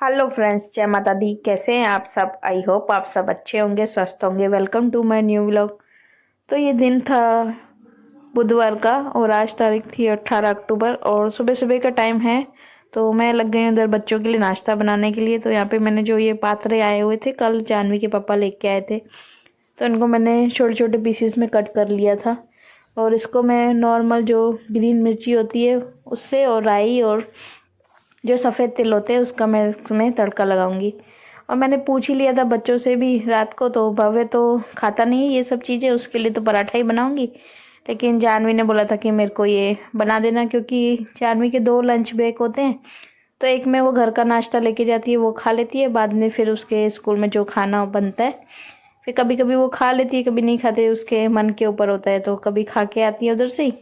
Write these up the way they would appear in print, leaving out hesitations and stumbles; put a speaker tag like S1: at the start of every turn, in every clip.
S1: Hello friends, जय माता दी। कैसे हैं आप सब? आई होप आप सब अच्छे होंगे, स्वस्थ होंगे। Welcome to my new vlog. तो ये दिन था बुधवार का और आज तारीख थी 18 अक्टूबर और सुबह सुबह का टाइम है। तो मैं लग गई उधर बच्चों के लिए नाश्ता बनाने के लिए। तो यहाँ पे मैंने जो ये पात्रे आए हुए थे, कल जानवी के पापा लेके आए थे, तो इनको मैंने छोटे छोटे पीसेस में कट कर लिया था। और इसको मैं नॉर्मल जो ग्रीन मिर्ची होती है उससे और राई और जो सफ़ेद तिल होते हैं उसका मैं इसमें तड़का लगाऊंगी। और मैंने पूछ ही लिया था बच्चों से भी रात को, तो भव्य तो खाता नहीं है ये सब चीज़ें, उसके लिए तो पराठा ही बनाऊंगी। लेकिन जानवी ने बोला था कि मेरे को ये बना देना, क्योंकि जानवी के 2 लंच ब्रेक होते हैं। तो एक में वो घर का नाश्ता लेके जाती है, वो खा लेती है, बाद में फिर उसके स्कूल में जो खाना बनता है फिर कभी कभी वो खा लेती है, कभी नहीं खाते, उसके मन के ऊपर होता है। तो कभी खा के आती है उधर से ही।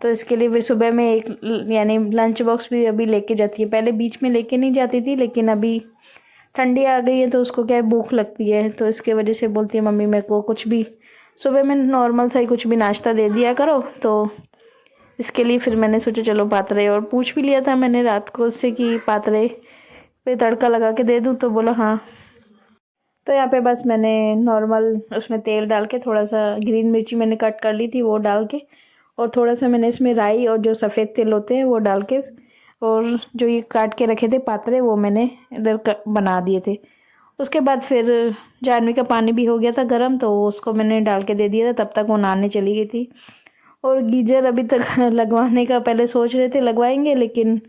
S1: तो इसके लिए फिर सुबह में एक यानी लंच बॉक्स भी अभी लेके जाती है। पहले बीच में लेके नहीं जाती थी, लेकिन अभी ठंडी आ गई है तो उसको क्या है, भूख लगती है। तो इसके वजह से बोलती है मम्मी मेरे को कुछ भी सुबह में नॉर्मल सा ही कुछ भी नाश्ता दे दिया करो। तो इसके लिए फिर मैंने सोचा चलो पातरे, और पूछ भी लिया था मैंने रात को उससे कि पातरे पे तड़का लगा के दे दूँ, तो बोला हाँ। तो यहाँ पे बस मैंने नॉर्मल उसमें तेल डाल के थोड़ा सा ग्रीन मिर्ची मैंने कट कर ली थी वो डाल के, और थोड़ा सा मैंने इसमें राई और जो सफ़ेद तिल होते हैं वो डाल के, और जो ये काट के रखे थे पात्रे वो मैंने इधर बना दिए थे। उसके बाद फिर जानवी का पानी भी हो गया था गर्म, तो उसको मैंने डाल के दे दिया था। तब तक वो नहाने चली गई थी। और गीजर अभी तक लगवाने का पहले सोच रहे थे लगवाएंगे, लेकिन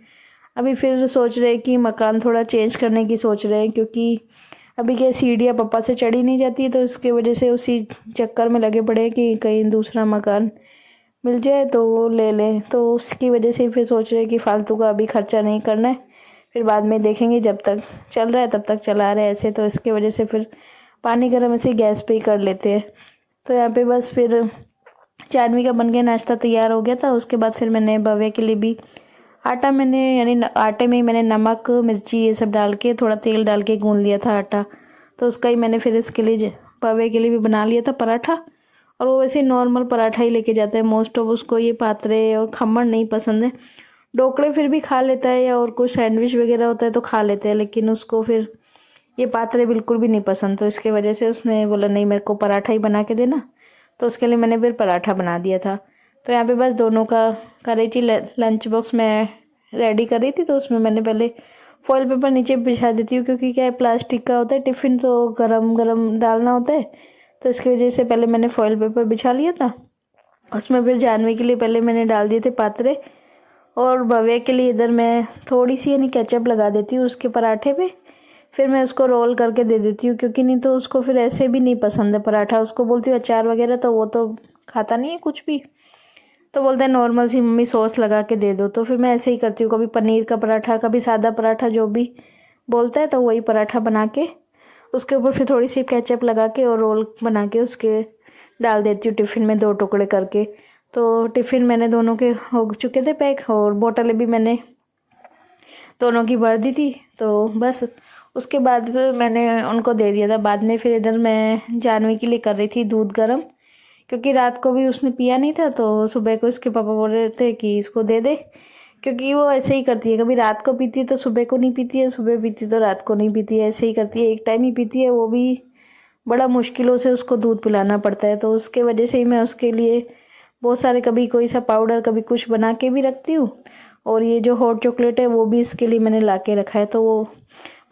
S1: अभी फिर सोच रहे कि मकान थोड़ा चेंज करने की सोच रहे हैं, क्योंकि अभी क्या सीढ़ियाँ पापा से चढ़ी नहीं जाती, तो इसके वजह से उसी चक्कर में लगे पड़े हैं कि कहीं दूसरा मकान मिल जाए तो वो ले लें। तो उसकी वजह से फिर सोच रहे हैं कि फालतू का अभी खर्चा नहीं करना है, फिर बाद में देखेंगे, जब तक चल रहा है तब तक चला रहे हैं ऐसे। तो इसके वजह से फिर पानी गर्म ऐसे गैस पे ही कर लेते हैं। तो यहाँ पे बस फिर जानवी का बन गया, नाश्ता तैयार हो गया था। उसके बाद फिर मैंने भव्य के लिए भी आटा मैंने यानी आटे में ही मैंने नमक मिर्ची ये सब डाल के थोड़ा तेल डाल के गूंद लिया था आटा। तो उसका ही मैंने फिर इसके लिए भव्य के लिए भी बना लिया था पराठा। और वो वैसे नॉर्मल पराठा ही लेके जाता है मोस्ट ऑफ, उसको ये पात्रे और खमण नहीं पसंद है। ढोकले फिर भी खा लेता है, या और कोई सैंडविच वगैरह होता है तो खा लेते हैं, लेकिन उसको फिर ये पात्रे बिल्कुल भी नहीं पसंद। तो इसके वजह से उसने बोला नहीं मेरे को पराठा ही बना के देना, तो उसके लिए मैंने फिर पराठा बना दिया था। तो यहाँ पे बस दोनों का कर रही थी। लंच बॉक्स मैं रेडी कर रही थी, तो उसमें मैंने पहले फॉइल पेपर नीचे बिछा देती हूँ, क्योंकि क्या है प्लास्टिक का होता है टिफ़िन, तो गरम गरम डालना होता है। तो इसकी वजह से पहले मैंने फॉइल पेपर बिछा लिया था। उसमें फिर जानवी के लिए पहले मैंने डाल दिए थे पात्रे, और भव्य के लिए इधर मैं थोड़ी सी यानी केचप लगा देती हूँ उसके पराठे पे। फिर मैं उसको रोल करके दे देती हूँ, क्योंकि नहीं तो उसको फिर ऐसे भी नहीं पसंद है पराठा। उसको बोलती हूँ अचार वगैरह, तो वो तो खाता नहीं है कुछ भी, तो बोलते हैं नॉर्मल सी मम्मी सॉस लगा के दे दो। तो फिर मैं ऐसे ही करती हूँ, कभी पनीर का पराठा, कभी सादा पराठा, जो भी बोलता है तो वही पराठा बना के उसके ऊपर फिर थोड़ी सी केचप लगा के और रोल बना के उसके डाल देती हूँ टिफ़िन में 2 टुकड़े करके। तो टिफ़िन मैंने दोनों के हो चुके थे पैक, और बोतलें भी मैंने दोनों की भर दी थी। तो बस उसके बाद फिर मैंने उनको दे दिया था। बाद में फिर इधर मैं जानवी के लिए कर रही थी दूध गर्म, क्योंकि रात को भी उसने पिया नहीं था, तो सुबह को इसके पापा बोल रहे थे कि इसको दे दे, क्योंकि वो ऐसे ही करती है, कभी रात को पीती है तो सुबह को नहीं पीती है, सुबह पीती तो रात को नहीं पीती है, ऐसे ही करती है, एक टाइम ही पीती है, वो भी बड़ा मुश्किलों से उसको दूध पिलाना पड़ता है। तो उसके वजह से ही मैं उसके लिए बहुत सारे कभी कोई सा पाउडर कभी कुछ बना के भी रखती हूँ। और ये जो हॉट चॉकलेट है वो भी इसके लिए मैंने ला के रखा है। तो वो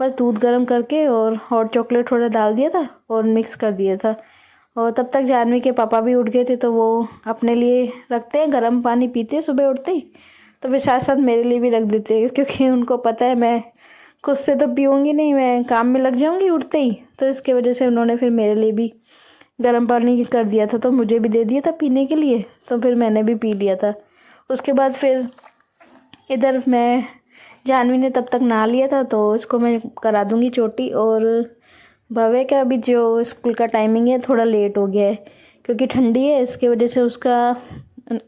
S1: बस दूध गर्म करके और हॉट चॉकलेट थोड़ा डाल दिया था और मिक्स कर दिया था। और तब तक जानवी के पापा भी उठ गए थे, तो वो अपने लिए रखते हैं, गर्म पानी पीते हैं सुबह उठते ही, तो फिर साथ साथ मेरे लिए भी रख देते हैं, क्योंकि उनको पता है मैं खुद से तो पीऊँगी नहीं, मैं काम में लग जाऊँगी उठते ही। तो इसके वजह से उन्होंने फिर मेरे लिए भी गर्म पानी कर दिया था, तो मुझे भी दे दिया था पीने के लिए, तो फिर मैंने भी पी लिया था। उसके बाद फिर इधर मैं जानवी ने तब तक नहा लिया था, तो इसको मैं करा दूँगी चोटी। और भव्य का अभी जो स्कूल का टाइमिंग है थोड़ा लेट हो गया है, क्योंकि ठंडी है, इसके वजह से उसका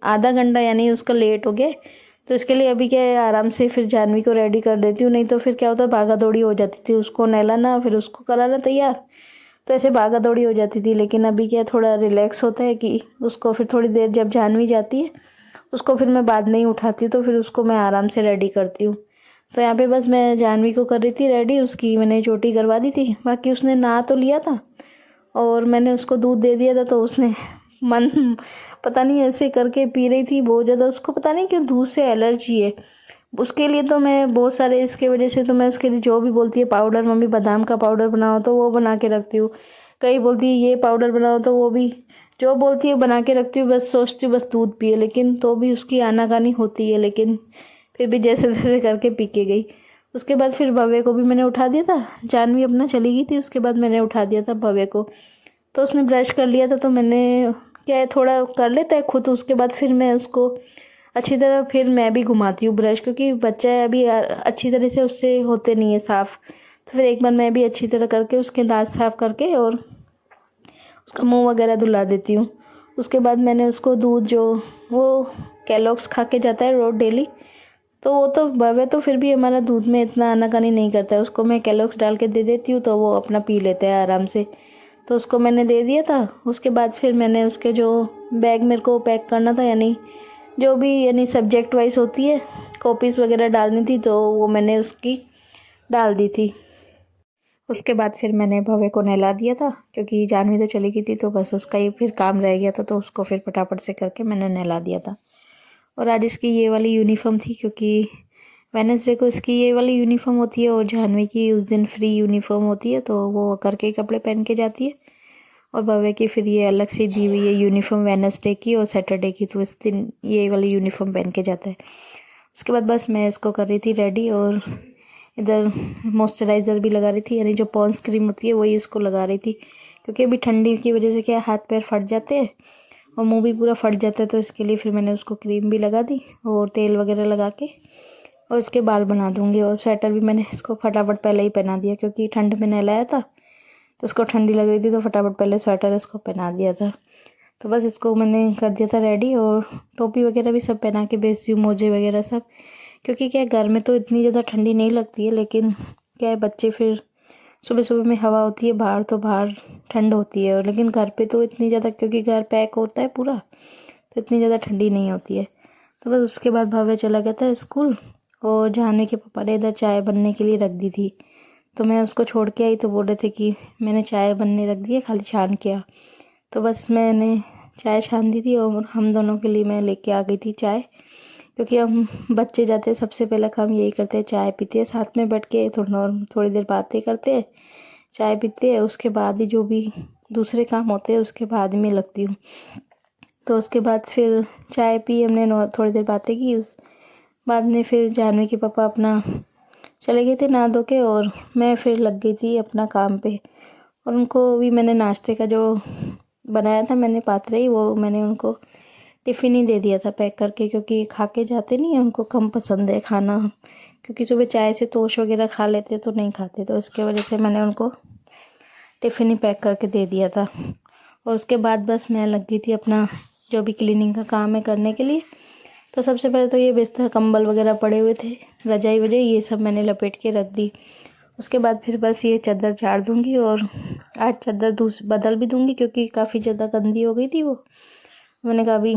S1: आधा घंटा यानी उसका लेट हो गया। तो इसके लिए अभी क्या है आराम से फिर जानवी को रेडी कर देती हूँ, नहीं तो फिर क्या होता है भागा दौड़ी हो जाती थी, उसको नहलाना फिर उसको कराना तैयार, तो ऐसे भागा दौड़ी हो जाती थी। लेकिन अभी क्या थोड़ा रिलैक्स होता है कि उसको फिर थोड़ी देर जब जानवी जाती है उसको फिर मैं बाद में ही उठाती हूँ, तो फिर उसको मैं आराम से रेडी करती हूँ। तो यहाँ पे बस मैं जानवी को कर रही थी रेडी, उसकी मैंने चोटी करवा दी थी। बाकी उसने नहा तो लिया था और मैंने उसको दूध दे दिया था, तो उसने मन पता नहीं ऐसे करके पी रही थी बहुत ज़्यादा। उसको पता नहीं क्यों दूध से एलर्जी है। उसके लिए तो मैं बहुत सारे, इसके वजह से तो मैं उसके लिए जो भी बोलती है पाउडर, मम्मी बादाम का पाउडर बनाओ तो वो बना के रखती हूँ। कहीं बोलती है ये पाउडर बनाओ तो वो भी जो बोलती है बना के रखती हूँ। बस सोचती हूँ बस दूध पिए, लेकिन तो भी उसकी आनाकानी होती है। लेकिन फिर भी जैसे तैसे करके पी के गई। उसके बाद फिर भव्य को भी मैंने उठा दिया था। जानवी अपना चली गई थी, उसके बाद मैंने उठा दिया था भव्य को। तो उसने ब्रश कर लिया था, तो मैंने क्या है थोड़ा कर लेता है खुद। उसके बाद फिर मैं उसको अच्छी तरह फिर मैं भी घुमाती हूँ ब्रश, क्योंकि बच्चा है अभी अच्छी तरह से उससे होते नहीं है साफ़। तो फिर एक बार मैं भी अच्छी तरह करके उसके दांत साफ़ करके और उसका मुंह वगैरह धुला देती हूँ। उसके बाद मैंने उसको दूध जो वो कैलॉग्स खा के जाता है रोज़ डेली, तो वो तो भव्य तो फिर भी हमारा दूध में इतना आनाकानी नहीं करता है। उसको मैं कैलॉग्स डाल के दे देती हूँ तो वो अपना पी लेता है आराम से। तो उसको मैंने दे दिया था। उसके बाद फिर मैंने उसके जो बैग मेरे को पैक करना था, यानी जो भी यानी सब्जेक्ट वाइज होती है कॉपीज़ वगैरह डालनी थी, तो वो मैंने उसकी डाल दी थी। उसके बाद फिर मैंने भव्य को नहला दिया था, क्योंकि जानवी तो चली गई थी तो बस उसका ही फिर काम रह गया था। तो उसको फिर फटाफट से करके मैंने नहला दिया था। और आज इसकी ये वाली यूनिफॉर्म थी, क्योंकि वेडनेसडे को इसकी ये वाली यूनिफॉर्म होती है और जानवी की उस दिन फ्री यूनिफॉर्म होती है, तो वो करके कपड़े पहन के जाती है। और भव्य की फिर ये अलग से दी हुई है यूनिफॉर्म वेडनेसडे की और सैटरडे की, तो इस दिन ये वाली यूनिफॉर्म पहन के जाता है। उसके बाद बस मैं इसको कर रही थी रेडी, और इधर मॉइस्चराइज़र भी लगा रही थी, यानी जो पॉन्ड्स क्रीम होती है वही इसको लगा रही थी। क्योंकि अभी ठंडी की वजह से क्या हाथ पैर फट जाते हैं और मुंह भी पूरा फट जाता है, तो इसके लिए फिर मैंने उसको क्रीम भी लगा दी और तेल वगैरह लगा के, और इसके बाल बना दूंगी। और स्वेटर भी मैंने इसको फटाफट पहले ही पहना दिया, क्योंकि ठंड में नहलाया था तो इसको ठंडी लग रही थी, तो फटाफट पहले स्वेटर इसको पहना दिया था। तो बस इसको मैंने कर दिया था रेडी, और टोपी वगैरह भी सब पहना के भेज दी, मोजे वगैरह सब। क्योंकि क्या घर में तो इतनी ज़्यादा ठंडी नहीं लगती है, लेकिन क्या है बच्चे फिर सुबह सुबह में हवा होती है बाहर, तो बाहर ठंड होती है। और लेकिन घर पे तो इतनी ज़्यादा, क्योंकि घर पैक होता है पूरा, तो इतनी ज़्यादा ठंडी नहीं होती है। तो बस उसके बाद भव्य चला गया था स्कूल, और जानवी के पापा ने इधर चाय बनने के लिए रख दी थी। तो मैं उसको छोड़ के आई, तो बोल रहे थे कि मैंने चाय बनने रख दी है, खाली छान के आ। तो बस मैंने चाय छान दी थी और हम दोनों के लिए मैं लेके आ गई थी चाय। क्योंकि हम बच्चे जाते हैं सबसे पहले काम यही करते हैं, चाय पीते हैं साथ में बैठ के, थोड़ी देर बातें करते हैं, चाय पीते हैं। उसके बाद ही जो भी दूसरे काम होते हैं उसके बाद में लगती हूँ। तो उसके बाद फिर चाय पी हमने, थोड़ी देर बातें की। उस बाद में फिर जानवी के पापा अपना चले गए थे नहा धो के, और मैं फिर लग गई थी अपना काम पे। और उनको भी मैंने नाश्ते का जो बनाया था मैंने पात्रे ही, वो मैंने उनको टिफ़िन ही दे दिया था पैक करके, क्योंकि खा के जाते नहीं है, उनको कम पसंद है खाना। क्योंकि सुबह चाय से तोश वगैरह खा लेते तो नहीं खाते, तो इसके वजह से मैंने उनको टिफ़िन ही पैक करके दे दिया था। और उसके बाद बस मैं लग गई थी अपना जो भी क्लीनिंग का काम है करने के लिए। तो सबसे पहले तो ये बिस्तर कंबल वगैरह पड़े हुए थे, रजाई वजाई ये सब मैंने लपेट के रख दी। उसके बाद फिर बस ये चादर झाड़ दूँगी, और आज चादर बदल भी दूँगी, क्योंकि काफ़ी ज़्यादा गंदी हो गई थी वो। मैंने कहा अभी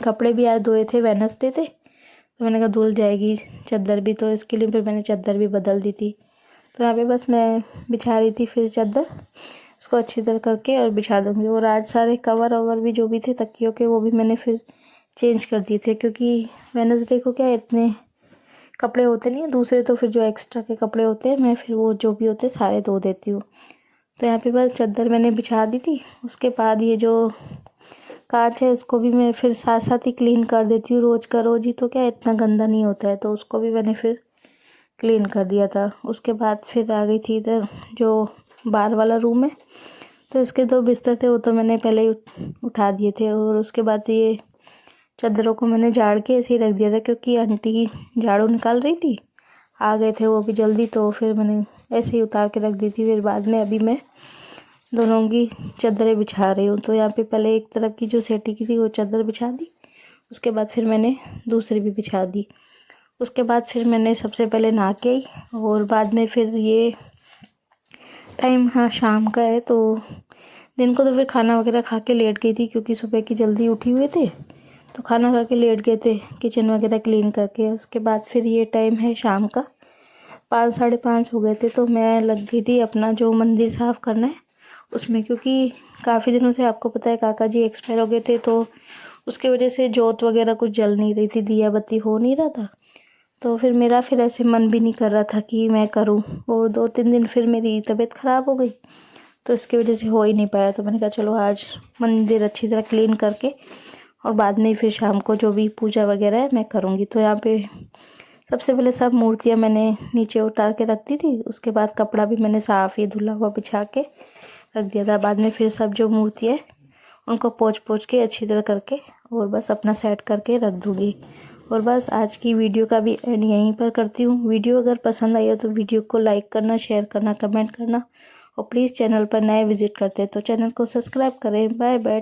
S1: कपड़े भी आज धोए थे, वेडनेसडे थे, तो मैंने कहा धुल जाएगी चादर भी, तो इसके लिए फिर मैंने चादर भी बदल दी थी। तो यहाँ पे बस मैं बिछा रही थी फिर चादर, इसको अच्छी तरह करके और बिछा दूँगी। और आज सारे कवर ओवर भी जो भी थे तकियों के, वो भी मैंने फिर चेंज कर दिए थे, क्योंकि वेडनेसडे को क्या इतने कपड़े होते नहीं है दूसरे, तो फिर जो एक्स्ट्रा के कपड़े होते हैं मैं फिर वो जो भी होते हैं सारे धो देती हूँ। तो यहाँ पे बस चादर मैंने बिछा दी थी। उसके बाद ये जो कांच है उसको भी मैं फिर साथ साथ ही क्लीन कर देती हूँ, रोज़ का रोज़ ही, तो क्या इतना गंदा नहीं होता है, तो उसको भी मैंने फिर क्लीन कर दिया था। उसके बाद फिर आ गई थी इधर जो बाहर वाला रूम है, तो इसके 2 बिस्तर थे वो तो मैंने पहले ही उठा दिए थे। और उसके बाद ये चादरों को मैंने झाड़ के ऐसे ही रख दिया था, क्योंकि आंटी झाड़ू निकाल रही थी, आ गए थे वो भी जल्दी, तो फिर मैंने ऐसे ही उतार के रख दी थी। फिर बाद में अभी मैं दोनों की चादरें बिछा रही हूँ। तो यहाँ पे पहले एक तरफ की जो सेटी की थी वो चादर बिछा दी, उसके बाद फिर मैंने दूसरी भी बिछा दी। उसके बाद फिर मैंने सबसे पहले नहा के आई, और बाद में फिर ये टाइम हाँ शाम का है, तो दिन को तो फिर खाना वगैरह खा के लेट गई थी, क्योंकि सुबह की जल्दी उठी हुए थे, तो खाना खा के लेट गए थे किचन वगैरह क्लीन करके। उसके बाद फिर ये टाइम है शाम का 5 साढ़े 5 हो गए थे। तो मैं लग गई थी अपना जो मंदिर साफ़ करना है उसमें, क्योंकि काफ़ी दिनों से आपको पता है काका जी एक्सपायर हो गए थे, तो उसके वजह से जोत वगैरह कुछ जल नहीं रही थी, दिया बत्ती हो नहीं रहा था। तो फिर मेरा फिर ऐसे मन भी नहीं कर रहा था कि मैं करूं, और 2-3 दिन फिर मेरी तबीयत ख़राब हो गई, तो इसकी वजह से हो ही नहीं पाया। तो मैंने कहा चलो आज मंदिर अच्छी तरह क्लीन करके और बाद में फिर शाम को जो भी पूजा वगैरह है मैं करूँगी। तो यहाँ पे सबसे पहले सब मूर्तियाँ मैंने नीचे उतार के रख दी थी। उसके बाद कपड़ा भी मैंने साफ़ ही धुला हुआ बिछा के रख दिया था। बाद में फिर सब जो मूर्तियाँ है उनको पोंछ के अच्छी तरह करके और बस अपना सेट करके रख दूँगी। और बस आज की वीडियो का भी एंड यहीं पर करती हूँ। वीडियो अगर पसंद आई हो तो वीडियो को लाइक करना, शेयर करना, कमेंट करना, और प्लीज़ चैनल पर नए विजिट करते हैं तो चैनल को सब्सक्राइब करें। Bye bye.